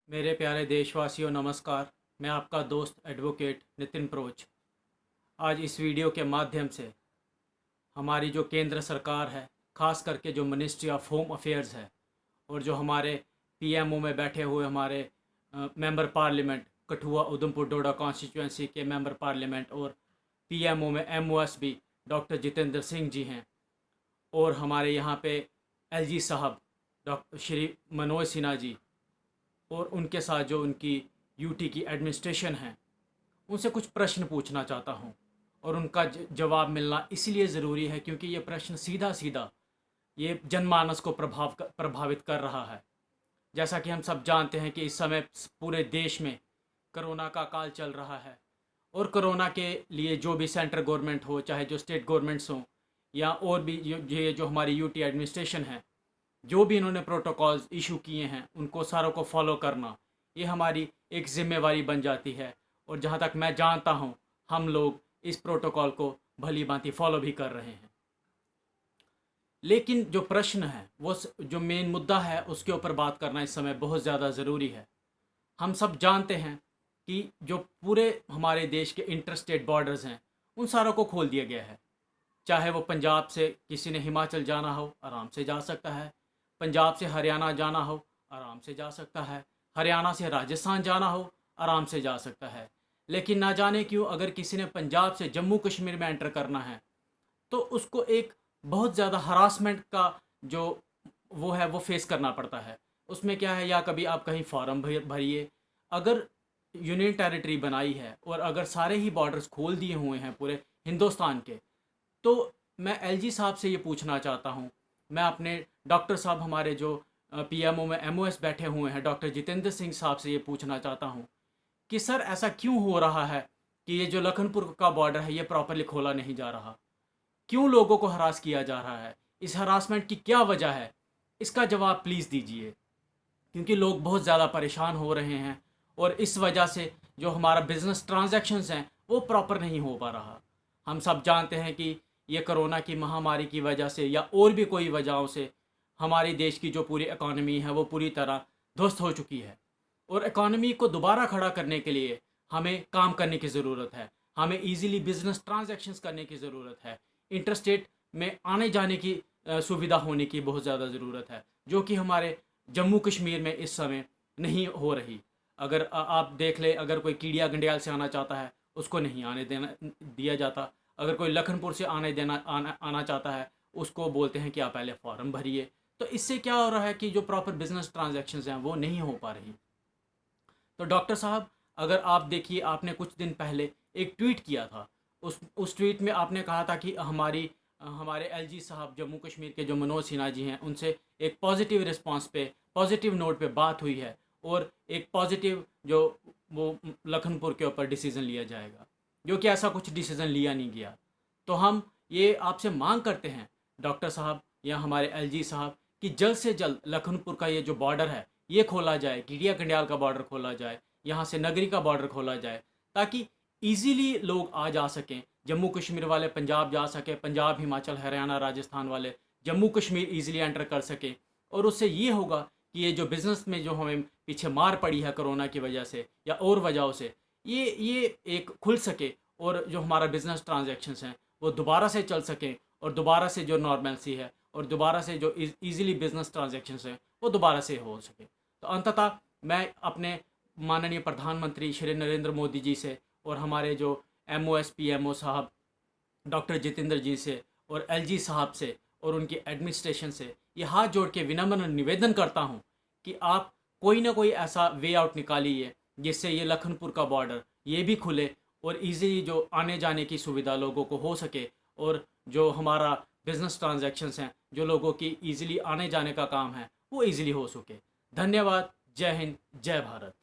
मेरे प्यारे देशवासियों नमस्कार। मैं आपका दोस्त एडवोकेट नितिन प्रोच आज इस वीडियो के माध्यम से हमारी जो केंद्र सरकार है, ख़ास करके जो मिनिस्ट्री ऑफ होम अफेयर्स है और जो हमारे पीएमओ में बैठे हुए हमारे member parliament Kathua Udhampur Doda constituency के मेंबर पार्लियामेंट और पीएमओ में एमओएस भी डॉक्टर जितेंद्र सिंह जी हैं और हमारे यहाँ पे एलजी साहब डॉक्टर श्री मनोज सिन्हा जी और उनके साथ जो उनकी यूटी की एडमिनिस्ट्रेशन है, उनसे कुछ प्रश्न पूछना चाहता हूं और उनका जवाब मिलना इसलिए ज़रूरी है क्योंकि ये प्रश्न सीधा सीधा ये जनमानस को प्रभावित कर रहा है। जैसा कि हम सब जानते हैं कि इस समय पूरे देश में कोरोना का काल चल रहा है और कोरोना के लिए जो भी सेंट्रल गवर्नमेंट हो, चाहे जो स्टेट गवर्नमेंट्स हों या और भी जो हमारी यूटी एडमिनिस्ट्रेशन है, जो भी इन्होंने प्रोटोकॉल्स इशू किए हैं उनको सारों को फॉलो करना ये हमारी एक ज़िम्मेवारी बन जाती है। और जहाँ तक मैं जानता हूँ हम लोग इस प्रोटोकॉल को भली भांति फॉलो भी कर रहे हैं। लेकिन जो प्रश्न है वो जो मेन मुद्दा है उसके ऊपर बात करना इस समय बहुत ज़्यादा ज़रूरी है। हम सब जानते हैं कि जो पूरे हमारे देश के इंटर स्टेट बॉर्डर्स हैं उन सारों को खोल दिया गया है। चाहे वो पंजाब से किसी ने हिमाचल जाना हो आराम से जा सकता है, पंजाब से हरियाणा जाना हो आराम से जा सकता है, हरियाणा से राजस्थान जाना हो आराम से जा सकता है। लेकिन ना जाने क्यों अगर किसी ने पंजाब से जम्मू कश्मीर में एंटर करना है तो उसको एक बहुत ज़्यादा हरासमेंट का जो वो है वो फेस करना पड़ता है। उसमें क्या है, या कभी आप कहीं फॉर्म भरिए, अगर यूनियन टेरिटरी बनाई है और अगर सारे ही बॉर्डर्स खोल दिए हुए हैं पूरे हिंदुस्तान के, तो मैं एलजी साहब से ये पूछना चाहता हूँ, मैं अपने डॉक्टर साहब हमारे जो पीएमओ में एमओएस बैठे हुए हैं डॉक्टर जितेंद्र सिंह साहब से ये पूछना चाहता हूँ कि सर ऐसा क्यों हो रहा है कि ये जो लखनपुर का बॉर्डर है ये प्रॉपरली खोला नहीं जा रहा, क्यों लोगों को हरास किया जा रहा है, इस हरासमेंट की क्या वजह है, इसका जवाब प्लीज़ दीजिए। क्योंकि लोग बहुत ज़्यादा परेशान हो रहे हैं और इस वजह से जो हमारा बिज़नेस ट्रांजैक्शंस हैं वो प्रॉपर नहीं हो पा रहा। हम सब जानते हैं कि ये कोरोना की महामारी की वजह से या और भी कोई वजहों से हमारे देश की जो पूरी इकॉनमी है वो पूरी तरह ध्वस्त हो चुकी है और इकॉनमी को दोबारा खड़ा करने के लिए हमें काम करने की ज़रूरत है, हमें इजीली बिजनेस ट्रांजैक्शंस करने की ज़रूरत है, इंटरस्टेट में आने जाने की सुविधा होने की बहुत ज़्यादा ज़रूरत है, जो कि हमारे जम्मू कश्मीर में इस समय नहीं हो रही। अगर आप देख ले, अगर कोई कीड़िया गंडियाल से आना चाहता है उसको नहीं आने दिया जाता, अगर कोई लखनपुर से आना चाहता है उसको बोलते हैं कि आप पहले फॉर्म भरिए। तो इससे क्या हो रहा है कि जो प्रॉपर बिजनेस ट्रांजैक्शंस हैं वो नहीं हो पा रही। तो डॉक्टर साहब, अगर आप देखिए, आपने कुछ दिन पहले एक ट्वीट किया था, उस ट्वीट में आपने कहा था कि हमारे एलजी साहब जम्मू कश्मीर के जो मनोज सिन्हा जी हैं उनसे एक पॉजिटिव रिस्पांस पे, पॉजिटिव नोट पे बात हुई है और एक पॉजिटिव जो वो लखनपुर के ऊपर डिसीज़न लिया जाएगा, जो कि ऐसा कुछ डिसीज़न लिया नहीं गया। तो हम ये आपसे मांग करते हैं डॉक्टर साहब या हमारे एलजी साहब कि जल्द से जल्द लखनपुर का ये जो बॉर्डर है ये खोला जाए, कीड़िया कंडियाल का बॉर्डर खोला जाए, यहाँ से नगरी का बॉर्डर खोला जाए, ताकि ईज़िली लोग आ जा सकें। जम्मू कश्मीर वाले पंजाब जा सकें, पंजाब हिमाचल हरियाणा राजस्थान वाले जम्मू कश्मीर ईज़िली एंटर कर सकें। और उससे ये होगा कि ये जो बिज़नेस में जो हमें पीछे मार पड़ी है कोरोना की वजह से या और वजहों से, ये एक खुल सके और जो हमारा बिज़नेस ट्रांजैक्शंस हैं वो दोबारा से चल सकें और दोबारा से जो नॉर्मलसी है और दोबारा से जो ईज़िली बिज़नेस ट्रांजैक्शंस हैं वो दोबारा से हो सके। तो अंततः मैं अपने माननीय प्रधानमंत्री श्री नरेंद्र मोदी जी से और हमारे जो एमओएस पीएमओ साहब डॉक्टर जितेंद्र जी से और एलजी साहब से और उनकी एडमिनिस्ट्रेशन से ये हाथ जोड़ के विनम्र निवेदन करता हूँ कि आप कोई ना कोई ऐसा वे आउट निकालिए जिससे ये लखनपुर का बॉर्डर ये भी खुले और इजीली जो आने जाने की सुविधा लोगों को हो सके और जो हमारा बिज़नेस ट्रांजैक्शंस हैं, जो लोगों की ईज़िली आने जाने का काम है वो ईज़िली हो सके। धन्यवाद। जय हिंद, जय भारत।